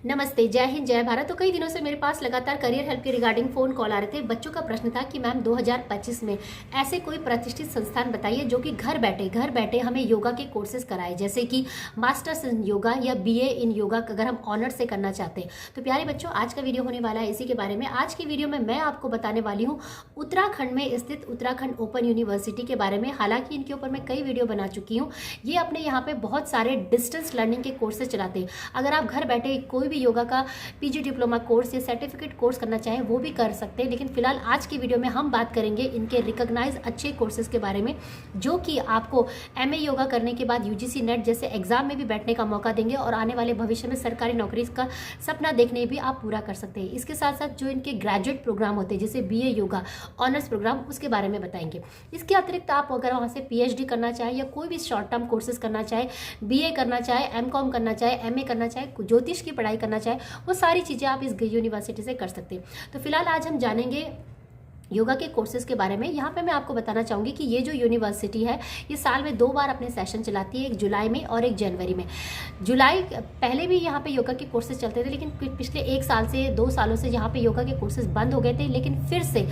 नमस्ते, जय हिंद, जय भारत। तो कई दिनों से मेरे पास लगातार करियर हेल्प के रिगार्डिंग फ़ोन कॉल आ रहे थे। बच्चों का प्रश्न था कि मैम 2025 में ऐसे कोई प्रतिष्ठित संस्थान बताइए जो कि घर बैठे हमें योगा के कोर्सेज़ कराए, जैसे कि मास्टर्स इन योगा या बीए इन योगा अगर हम ऑनर्स से करना चाहते हैं। तो प्यारे बच्चों, आज का वीडियो होने वाला है इसी के बारे में। आज की वीडियो में मैं आपको बताने वाली हूँ उत्तराखंड में स्थित उत्तराखंड ओपन यूनिवर्सिटी के बारे में। हालांकि इनके ऊपर मैं कई वीडियो बना चुकी हूँ। ये अपने यहाँ पे बहुत सारे डिस्टेंस लर्निंग के कोर्सेज चलाते हैं। अगर आप घर बैठे कोई भी योगा का पीजी डिप्लोमा कोर्स या सर्टिफिकेट कोर्स करना चाहें वो भी कर सकते हैं। लेकिन फिलहाल आज की वीडियो में हम बात करेंगे इनके रिकॉग्नाइज अच्छे कोर्सेज के बारे में, जो कि आपको एमए योगा करने के बाद यूजीसी नेट जैसे एग्जाम में भी बैठने का मौका देंगे और आने वाले भविष्य में सरकारी नौकरी का सपना देखने भी आप पूरा कर सकते हैं। इसके साथ साथ जो इनके ग्रेजुएट प्रोग्राम होते हैं जैसे बीए योगा ऑनर्स प्रोग्राम, उसके बारे में बताएंगे। इसके अतिरिक्त आप अगर वहाँ से पीएचडी करना चाहे या कोई भी शॉर्ट टर्म कोर्सेज करना चाहे, बीए करना चाहे, एमकॉम करना चाहे, एमए करना चाहे, ज्योतिष की पढ़ाई करना चाहे, वो सारी चीज़ें आप इस यूनिवर्सिटी से कर सकते हैं। तो फिलहाल आज हम जानेंगे योगा के कोर्सेज के बारे में। यहाँ पे मैं आपको बताना चाहूँगी कि ये जो यूनिवर्सिटी है ये साल में 2 बार अपने सेशन चलाती है, एक जुलाई में और एक जनवरी में। जुलाई पहले भी यहाँ पे योगा के कोर्सेज चलते थे, लेकिन पिछले 1 साल से 2 सालों से यहाँ पे योगा के कोर्सेज बंद हो गए थे। लेकिन फिर से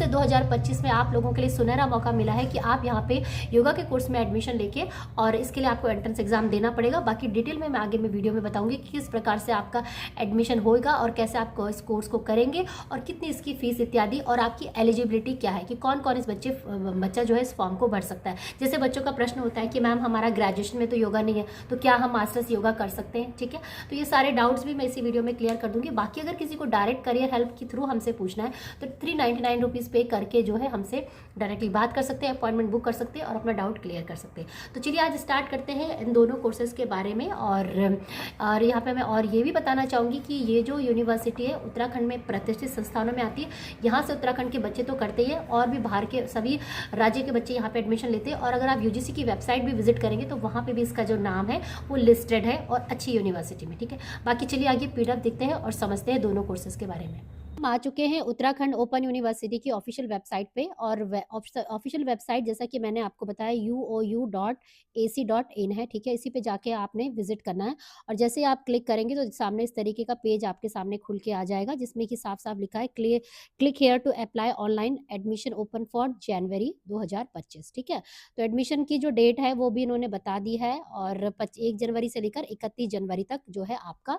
2025 में आप लोगों के लिए सुनहरा मौका मिला है कि आप यहाँ पे योगा के कोर्स में एडमिशन लेके, और इसके लिए आपको एंट्रेंस एग्जाम देना पड़ेगा। बाकी डिटेल में मैं आगे में वीडियो में बताऊँगी कि किस प्रकार से आपका एडमिशन होगा और कैसे आप इस कोर्स को करेंगे और कितनी इसकी फीस इत्यादि, और आपकी एलिजिबिलिटी क्या है कि कौन कौन इस बच्चा जो है इस फॉर्म को भर सकता है। जैसे बच्चों का प्रश्न होता है कि मैम हमारा ग्रेजुएशन में तो योगा नहीं है, तो क्या हम मास्टर्स योगा कर सकते हैं? ठीक है, तो ये सारे डाउट्स भी मैं इसी वीडियो में क्लियर कर दूंगी। बाकी अगर किसी को डायरेक्ट करियर हेल्प के थ्रू हमसे पूछना है तो 399 रुपीज़ पे करके जो है हमसे डायरेक्टली बात कर सकते हैं, अपॉइंटमेंट बुक कर सकते हैं और अपना डाउट क्लियर कर सकते हैं। तो चलिए आज स्टार्ट करते हैं इन दोनों कोर्सेज के बारे में। और यहाँ पे मैं और ये भी बताना चाहूँगी कि ये जो यूनिवर्सिटी है उत्तराखंड में प्रतिष्ठित संस्थानों में आती है। यहाँ से उत्तराखंड के बच्चे तो करते ही है और भी बाहर के सभी राज्य के बच्चे यहाँ पे एडमिशन लेते हैं। और अगर आप यूजीसी की वेबसाइट भी विजिट करेंगे तो वहाँ पे भी इसका जो नाम है वो लिस्टेड है और अच्छी यूनिवर्सिटी में। ठीक है, बाकी चलिए आगे पीडीएफ देखते हैं और समझते हैं दोनों कोर्सेज के बारे में। हम आ चुके हैं उत्तराखंड ओपन यूनिवर्सिटी की ऑफिशियल वेबसाइट पे, और ऑफिशियल वेबसाइट जैसा कि मैंने आपको बताया uou.ac.in है। ठीक है, इसी पे जाके आपने विजिट करना है और जैसे ही आप क्लिक करेंगे तो सामने इस तरीके का पेज आपके सामने खुल के आ जाएगा, जिसमें कि साफ साफ लिखा है click here to apply online admission open for January 2025। ठीक है, तो एडमिशन की जो डेट है वो भी इन्होंने बता दी है और 1 जनवरी से लेकर 31 जनवरी तक जो है आपका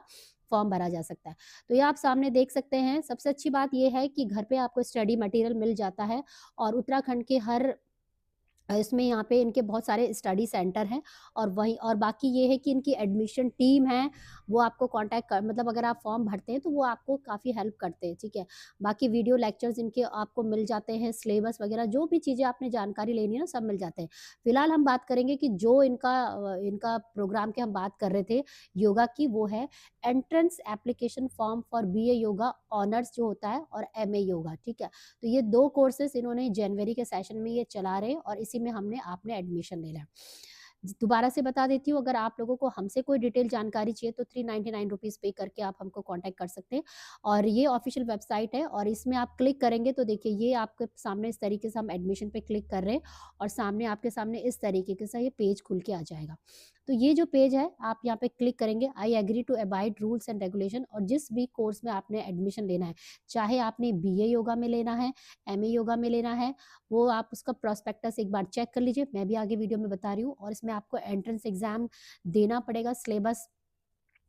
फॉर्म भरा जा सकता है। तो ये आप सामने देख सकते हैं। सबसे अच्छी बात ये है कि घर पे आपको स्टडी मटेरियल मिल जाता है और उत्तराखंड के हर इसमें यहाँ पे इनके बहुत सारे स्टडी सेंटर हैं। और वहीं और बाकी ये है कि इनकी एडमिशन टीम है, वो आपको कांटेक्ट कर, मतलब अगर आप फॉर्म भरते हैं तो वो आपको काफ़ी हेल्प करते हैं। ठीक है, बाकी वीडियो लेक्चर्स इनके आपको मिल जाते हैं, सिलेबस वगैरह जो भी चीज़ें आपने जानकारी लेनी है ना सब मिल जाते हैं। फिलहाल हम बात करेंगे कि जो इनका प्रोग्राम की हम बात कर रहे थे योगा की, वो है entrance application form for BA yoga honours जो होता है और एमए योगा। ठीक है, तो ये 2 कोर्सेज इन्होंने जनवरी के सेशन में ये चला रहे हैं और इसी में आपने एडमिशन लेना है। दोबारा से बता देती हूँ, अगर आप लोगों को हमसे कोई डिटेल जानकारी चाहिए तो 399 रुपीज़ पे करके आप हमको कांटेक्ट कर सकते हैं। और ये ऑफिशियल वेबसाइट है और इसमें आप क्लिक करेंगे तो देखिए ये आपके सामने इस तरीके से हम एडमिशन पे क्लिक कर रहे हैं और सामने आपके सामने इस तरीके से ये पेज खुल के आ जाएगा। तो ये जो पेज है आप यहाँ पे क्लिक करेंगे, I agree to abide rules and regulation, और जिस भी कोर्स में आपने एडमिशन लेना है, चाहे आपने बीए योगा में लेना है, एमए योगा में लेना है, वो आप उसका प्रोस्पेक्टस एक बार चेक कर लीजिए। मैं भी आगे वीडियो में बता रही हूँ। और इसमें आपको एंट्रेंस एग्जाम देना पड़ेगा, सिलेबस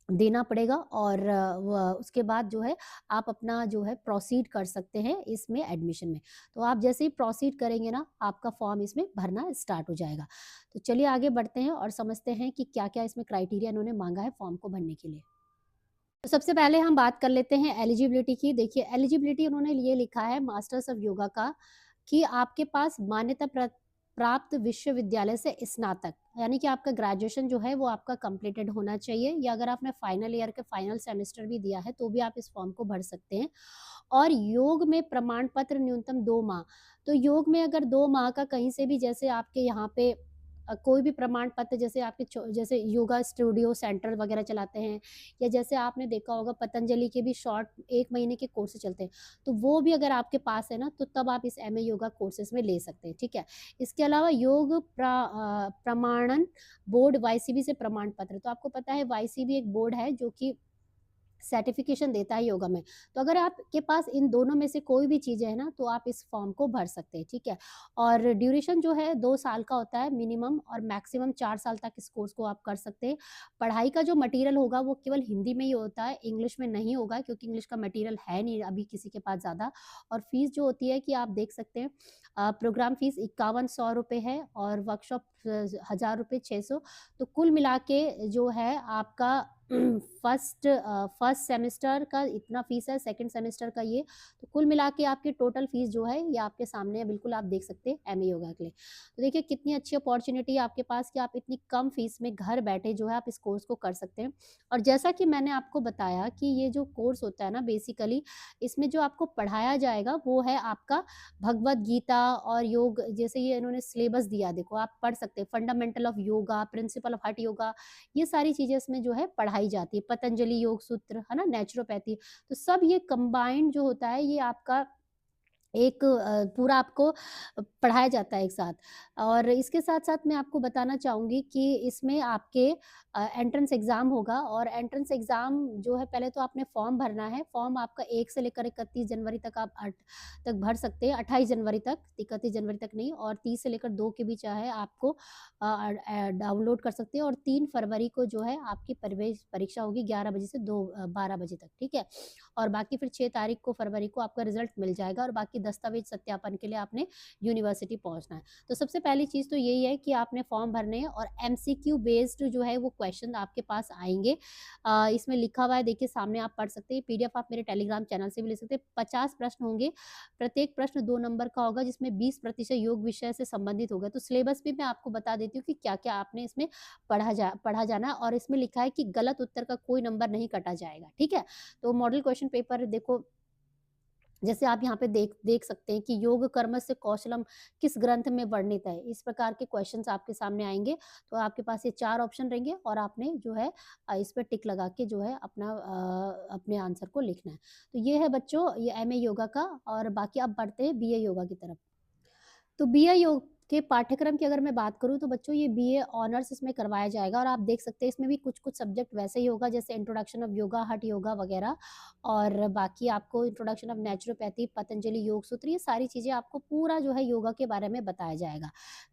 देना पड़ेगा और उसके बाद जो है आप अपना जो है प्रोसीड कर सकते हैं इसमें एडमिशन में। तो आप जैसे ही प्रोसीड करेंगे ना आपका फॉर्म इसमें भरना स्टार्ट हो जाएगा। तो चलिए आगे बढ़ते हैं और समझते हैं कि क्या क्या इसमें क्राइटेरिया इन्होंने मांगा है फॉर्म को भरने के लिए। तो सबसे पहले हम बात कर लेते हैं एलिजिबिलिटी की। देखिए एलिजिबिलिटी उन्होंने ये लिखा है मास्टर्स ऑफ योगा का, कि आपके पास मान्यता प्राप्त विश्वविद्यालय से स्नातक, यानी कि आपका ग्रेजुएशन जो है वो आपका कंप्लीटेड होना चाहिए, या अगर आपने फाइनल ईयर के फाइनल सेमेस्टर भी दिया है तो भी आप इस फॉर्म को भर सकते हैं। और योग में प्रमाण पत्र न्यूनतम 2 माह, तो योग में अगर 2 माह का कहीं से भी, जैसे आपके यहाँ पे कोई भी प्रमाण पत्र, जैसे आपके जैसे योगा स्टूडियो सेंटर वगैरह चलाते हैं, या जैसे आपने देखा होगा पतंजलि के भी शॉर्ट 1 महीने के कोर्सेज चलते हैं, तो वो भी अगर आपके पास है ना तो तब आप इस एमए योगा कोर्सेज में ले सकते हैं। ठीक है, इसके अलावा योग प्रमाणन बोर्ड वाईसीबी से प्रमाण पत्र, तो आपको पता है वाईसीबी एक बोर्ड है जो कि सर्टिफिकेशन देता है योगा में। तो अगर आपके पास इन दोनों में से कोई भी चीज़ें हैं ना, तो आप इस फॉर्म को भर सकते हैं, ठीक है? और ड्यूरेशन जो है 2 साल का होता है मिनिमम, और मैक्सिमम 4 साल तक इस कोर्स को आप कर सकते हैं। पढ़ाई का जो मटीरियल होगा वो केवल हिंदी में ही होता है, इंग्लिश में नहीं होगा, क्योंकि इंग्लिश का मटीरियल है नहीं अभी किसी के पास ज़्यादा। और फीस जो होती है कि आप देख सकते हैं, प्रोग्राम फीस ₹5100 है, और वर्कशॉप ₹1000 600। तो कुल मिला के जो है आपका फर्स्ट सेमेस्टर का इतना फ़ीस है, सेकंड सेमेस्टर का ये, तो कुल मिला के आपकी टोटल फ़ीस जो है ये आपके सामने है, बिल्कुल आप देख सकते हैं एमए योगा के लिए। तो देखिए कितनी अच्छी अपॉर्च्युनिटी है आपके पास कि आप इतनी कम फ़ीस में घर बैठे जो है आप इस कोर्स को कर सकते हैं। और जैसा कि मैंने आपको बताया कि ये जो कोर्स होता है ना, बेसिकली इसमें जो आपको पढ़ाया जाएगा वो है आपका भगवद गीता और योग। जैसे ये इन्होंने सिलेबस दिया, देखो आप पढ़ सकते हैं, fundamental of yoga, principle of हठ योगा, ये सारी चीज़ें इसमें जो है पढ़ाई जाती है। पतंजलि योग सूत्र, है ना? नेचुरोपैथी, तो सब ये कंबाइंड जो होता है ये आपका एक पूरा आपको पढ़ाया जाता है एक साथ। और इसके साथ-साथ मैं आपको बताना चाहूँगी कि इसमें आपके एंट्रेंस एग्ज़ाम होगा, और एंट्रेंस एग्ज़ाम जो है पहले तो आपने फॉर्म भरना है। फॉर्म आपका 1 से लेकर 31 जनवरी तक आप तक भर सकते हैं, 28 जनवरी तक, 31 जनवरी तक नहीं, और 30 से लेकर 2 के बीच है आपको डाउनलोड कर सकते हैं। और 3 फरवरी को जो है आपकी प्रवेश परीक्षा होगी 11 बजे से 12 बजे तक, ठीक है? और बाकी फिर 6 तारीख को फरवरी को आपका रिज़ल्ट मिल जाएगा, और बाकी दस्तावेज़ सत्यापन के लिए आपने यूनिवर्सिटी पहुँचना है। तो सबसे पहली चीज़ तो यही है कि आपने फॉर्म भरने हैं, और एमसीक्यू बेस्ड जो है वो क्वेश्चन आपके पास आएँगे। इसमें लिखा हुआ है, देखिए सामने आप पढ़ सकते हैं, पीडीएफ आप मेरे टेलीग्राम चैनल से भी ले सकते हैं। 50 प्रश्न होंगे, प्रत्येक प्रश्न 2 नंबर का होगा, जिसमें 20% योग विषय से संबंधित होगा। तो सिलेबस भी मैं आपको बता देती हूँ कि क्या-क्या आपने इसमें पढ़ा जाना है, और इसमें लिखा है कि गलत उत्तर का कोई नंबर नहीं काटा जाएगा, ठीक है? तो मॉडल क्वेश्चन पेपर देखो, जैसे आप यहाँ पे देख देख सकते हैं कि योग कर्मस्य कौशलम किस ग्रंथ में वर्णित है। इस प्रकार के क्वेश्चंस आपके सामने आएँगे, तो आपके पास ये 4 ऑप्शन रहेंगे, और आपने जो है इस पे टिक लगा के जो है अपना अपने आंसर को लिखना है। तो ये है बच्चों ये एमए योगा का, और बाकी अब बढ़ते हैं बीए योगा की तरफ। तो बीए योग के पाठ्यक्रम की अगर मैं बात करूँ, तो बच्चों ये बीए ऑनर्स इसमें करवाया जाएगा, और आप देख सकते हैं इसमें भी कुछ-कुछ सब्जेक्ट वैसे ही होगा, जैसे इंट्रोडक्शन ऑफ योगा, हठ योगा वगैरह, और बाकी आपको इंट्रोडक्शन ऑफ नेचुरोपैथी, पतंजलि योग सूत्र, ये सारी चीज़ें आपको पूरा जो है योगा के बारे में बताया जाएगा।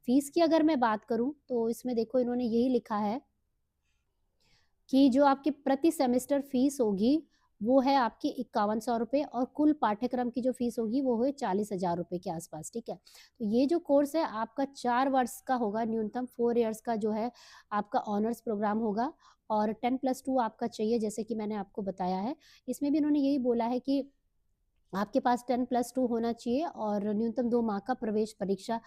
फीस की अगर मैं बात करूँ, तो इसमें देखो इन्होंने यही लिखा है कि जो आपकी प्रति सेमेस्टर फीस होगी, वो है आपकी ₹5100, और कुल पाठ्यक्रम की जो फीस होगी वो है ₹40,000 के आस-पास, ठीक है? तो ये जो कोर्स है आपका 4 वर्ष का होगा, न्यूनतम 4 इयर्स का जो है आपका ऑनर्स प्रोग्राम होगा, और 10+2 आपका चाहिए, जैसे कि मैंने आपको बताया है। इसमें भी इन्होंने यही बोला है कि आपके पास 10+2 होना चाहिए, और न्यूनतम 2 माह का प्रवेश परीक्षा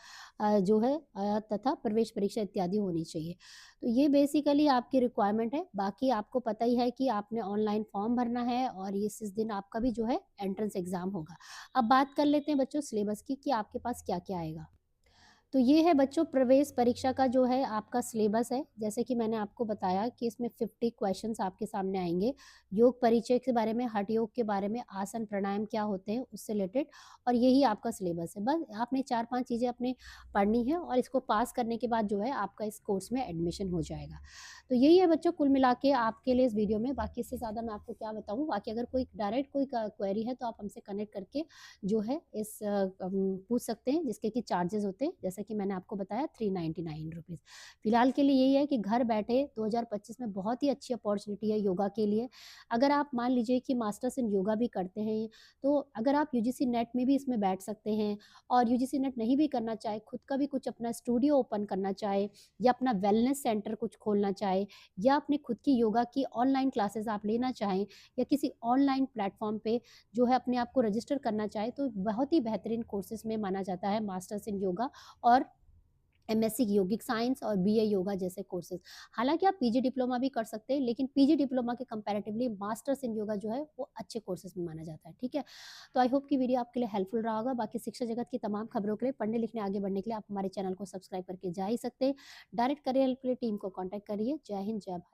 जो है तथा प्रवेश परीक्षा इत्यादि होनी चाहिए। तो ये बेसिकली आपकी रिक्वायरमेंट है। बाकी आपको पता ही है कि आपने ऑनलाइन फॉर्म भरना है, और इस दिन आपका भी जो है एंट्रेंस एग्ज़ाम होगा। अब बात कर लेते हैं बच्चों सिलेबस की कि आपके पास क्या-क्या आएगा। तो ये है बच्चों प्रवेश परीक्षा का जो है आपका सिलेबस है। जैसे कि मैंने आपको बताया कि इसमें 50 क्वेश्चन्स आपके सामने आएँगे। योग परिचय के बारे में, हठ योग के बारे में, आसन प्राणायाम क्या होते हैं उससे रिलेटेड, और यही आपका सिलेबस है। बस आपने 4-5 चीज़ें अपने पढ़नी है, और इसको पास करने के बाद जो है आपका इस कोर्स में एडमिशन हो जाएगा। तो यही है बच्चों कुल मिला के आपके लिए इस वीडियो में। बाकी इससे ज़्यादा मैं आपको क्या बताऊँ? बाकी अगर कोई डायरेक्ट कोई क क्वेरी है तो आप हमसे कनेक्ट करके जो है पूछ सकते हैं, जिसके कि चार्जेस होते हैं, जैसे कि मैंने आपको बताया ₹399। फिलहाल के लिए यही है कि घर बैठे 2025 में बहुत ही अच्छी अपॉर्चुनिटी है योगा के लिए। अगर आप मान लीजिए कि मास्टर्स इन योगा भी करते हैं, तो अगर आप यूजीसी नेट में भी इसमें बैठ सकते हैं, और यूजीसी नेट नहीं भी करना चाहे, खुद का भी कुछ अपना स्टूडियो ओपन करना चाहे, या अपना वेलनेस सेंटर कुछ खोलना चाहे, या अपनी खुद की योगा की ऑनलाइन क्लासेस आप लेना चाहें, या किसी ऑनलाइन प्लेटफॉर्म पे जो है अपने आप को रजिस्टर करना चाहे, तो बहुत ही बेहतरीन कोर्सेज़ में माना जाता है मास्टर्स इन योगा, और एमएससी यौगिक साइंस और बीए योगा जैसे कोर्सेज़। हालाँकि आप पीजी डिप्लोमा भी कर सकते हैं, लेकिन पीजी डिप्लोमा के कंपैरेटिवली मास्टर्स इन योगा जो है वो अच्छे कोर्सेज़ में माना जाता है, ठीक है? तो आई होप कि वीडियो आपके लिए हेल्पफुल रहा होगा। बाकी शिक्षा जगत की तमाम खबरों के लिए, पढ़ने-लिखने, आगे बढ़ने के लिए आप हमारे चैनल को सब्सक्राइब करके जा ही सकते हैं। डायरेक्ट करियर हेल्प के लिए टीम को कॉन्टैक्ट करिए। जय हिंद, जय भारत।